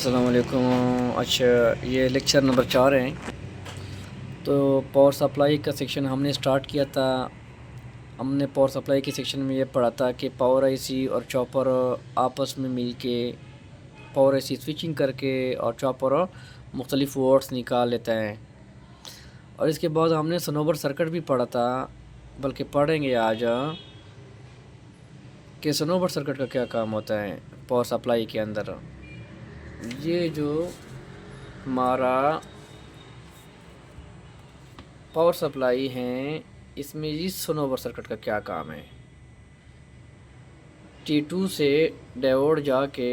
अस्सलाम वालेकुम। अच्छा, ये लेक्चर नंबर 4 है। तो पावर सप्लाई का सेक्शन हमने स्टार्ट किया था। हमने पावर सप्लाई के सेक्शन में ये पढ़ा था कि पावर आईसी और चॉपर आपस में मिल के पावर आईसी स्विचिंग करके और चॉपर मुख्तलिफ वोल्ट्स निकाल लेता है। और इसके बाद हमने सनोवर सर्किट भी पढ़ा था, बल्कि पढ़ेंगे आज कि सनोवर सर्किट का क्या काम होता है पावर सप्लाई के अंदर। ये जो हमारा पावर सप्लाई है, इसमें इस सनोवर सर्किट का क्या काम है। T2 से डायोड जाके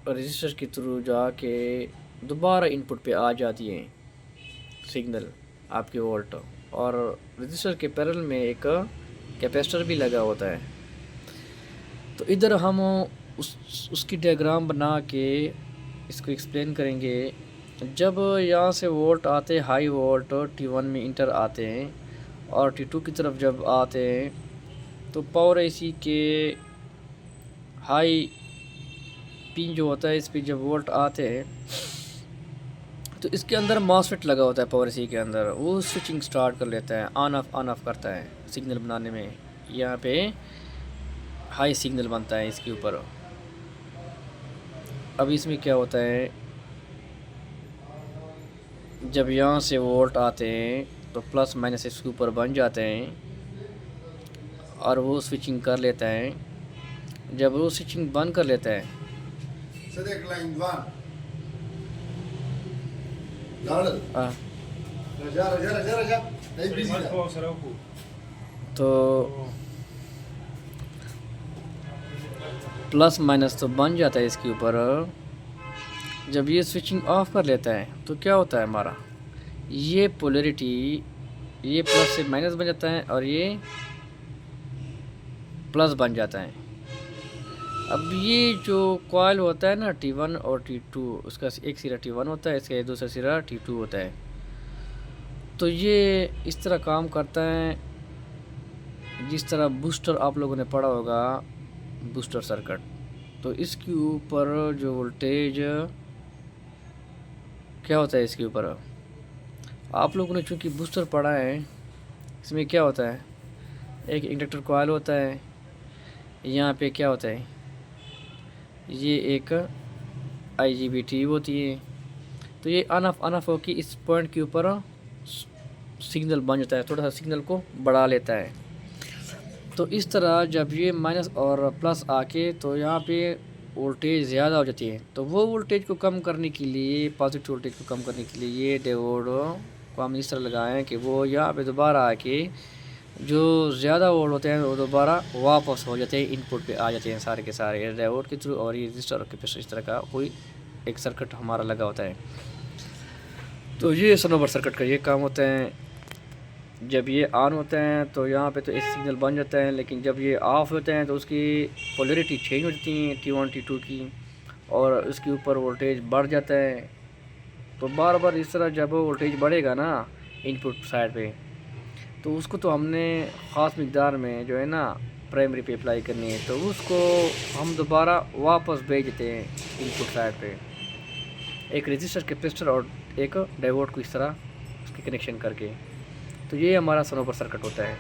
रजिस्टर के थ्रू जाके दोबारा इनपुट पे आ जाती है सिग्नल आपके वोल्ट, और रजिस्टर के पैरेलल में एक कैपेसिटर भी लगा होता है। तो इधर हम उसकी डायग्राम बना के इसको एक्सप्लेन करेंगे। जब यहाँ से वोल्ट आते हैं, हाई वोल्ट T1 में इंटर आते हैं और T2 की तरफ जब आते हैं, तो पावर आईसी के हाई पिन जो होता है, इस पे जब वोल्ट आते हैं तो इसके अंदर मॉसफेट लगा होता है पावर आईसी के अंदर। वो स्विचिंग स्टार्ट कर लेता है, ऑन ऑफ करता है सिग्नल बनाने में। यहाँ पे हाई सिग्नल बनता है इसके ऊपर। अब इसमें क्या होता है, जब यहाँ से वोल्ट आते हैं तो प्लस माइनस इसके ऊपर बन जाते हैं और वो स्विचिंग कर लेता है। जब वो स्विचिंग बंद कर लेता है तो प्लस माइनस तो बन जाता है इसके ऊपर। जब ये स्विचिंग ऑफ कर लेता है तो क्या होता है, हमारा ये पोलैरिटी, ये प्लस से माइनस बन जाता है और ये प्लस बन जाता है। अब ये जो कॉइल होता है ना T1 और T2, उसका एक सिरा T1 होता है, इसका दूसरा सिरा T2 होता है। तो ये इस तरह काम करता है जिस तरह बूस्टर आप लोगों ने पढ़ा होगा, बूस्टर सर्किट। तो इसके ऊपर जो वोल्टेज क्या होता है, इसके ऊपर आप लोगों ने चूँकि बूस्टर पढ़ा है, इसमें क्या होता है, एक इंडक्टर कॉइल होता है। यहाँ पे क्या होता है, ये एक IGBT होती है। तो ये ऑन ऑफ होकर इस पॉइंट के ऊपर सिग्नल बन जाता है, थोड़ा सा सिग्नल को बढ़ा लेता है। तो इस तरह जब ये माइनस और प्लस आके तो यहाँ पे वोल्टेज ज़्यादा हो जाती है। तो वो वोल्टेज को कम करने के लिए, पॉजिटिव वोल्टेज को कम करने के लिए, ये डायोड को हम इस तरह लगाएं कि वो यहाँ पे दोबारा आके जो ज़्यादा वोल्ट होते हैं वो दोबारा वापस हो जाते हैं, इनपुट पे आ जाते हैं सारे के सारे डायोड के थ्रू। और ये रजिस्टर और कैपेसिटर, इस तरह का कोई एक सर्किट हमारा लगा होता है। तो ये सनोवर सर्किट का ये काम होता है। जब ये ऑन होते हैं तो यहाँ पे तो एक सिग्नल बन जाता है, लेकिन जब ये ऑफ होते हैं तो उसकी पोलैरिटी चेंज हो जाती है T1 T2 की, और उसके ऊपर वोल्टेज बढ़ जाता है। तो बार बार इस तरह जब वोल्टेज बढ़ेगा ना इनपुट साइड पे, तो उसको तो हमने ख़ास मकदार में जो है ना प्राइमरी पे अप्लाई करनी है, तो उसको हम दोबारा वापस भेज देते हैं इनपुट साइड पे, एक रजिस्टर, कैपेसिटर और एक डायोड को इस तरह उसके कनेक्शन करके। तो ये हमारा सनोवर सर्किट होता है।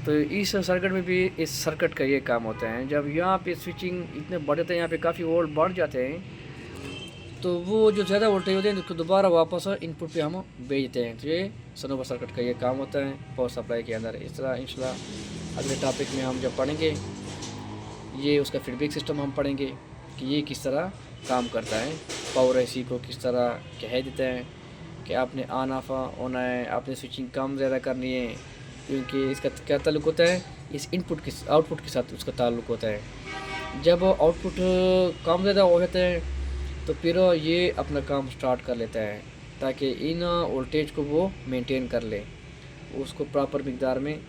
तो इस सर्किट में भी इस सर्किट का ये काम होता है। जब यहाँ पे स्विचिंग इतने बढ़ जाते हैं, यहाँ पे काफ़ी वोल्ट बढ़ जाते हैं, तो वो जो ज़्यादा वोल्टेज होते हैं उसको दोबारा वापस इनपुट पे हम भेज देते हैं। तो ये सनोवर सर्किट का ये काम होता है पावर सप्लाई के अंदर। इस तरह इंशाल्लाह अगले टॉपिक में हम जब पढ़ेंगे, ये उसका फीडबैक सिस्टम हम पढ़ेंगे कि ये किस तरह काम करता है, पावर आईसी को किस तरह कह देता है कि आपने ऑन ऑफ होना है, आपने स्विचिंग कम ज़्यादा करनी है, क्योंकि इसका क्या ताल्लुक़ होता है, इस इनपुट के आउटपुट के साथ उसका ताल्लुक़ होता है। जब आउटपुट कम ज़्यादा हो जाता है तो फिर ये अपना काम स्टार्ट कर लेता है ताकि इन वोल्टेज को वो मेंटेन कर ले, उसको प्रॉपर मकदार में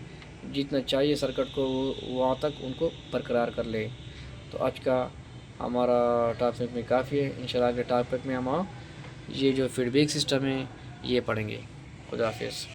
जितना चाहिए सर्किट को वहाँ तक उनको बरकरार कर ले। तो आज का हमारा टॉपिक में काफ़ी है। इंशाल्लाह अगले टॉपिक में हम ये जो फीडबैक सिस्टम है ये पढ़ेंगे। खुदा हाफिज़।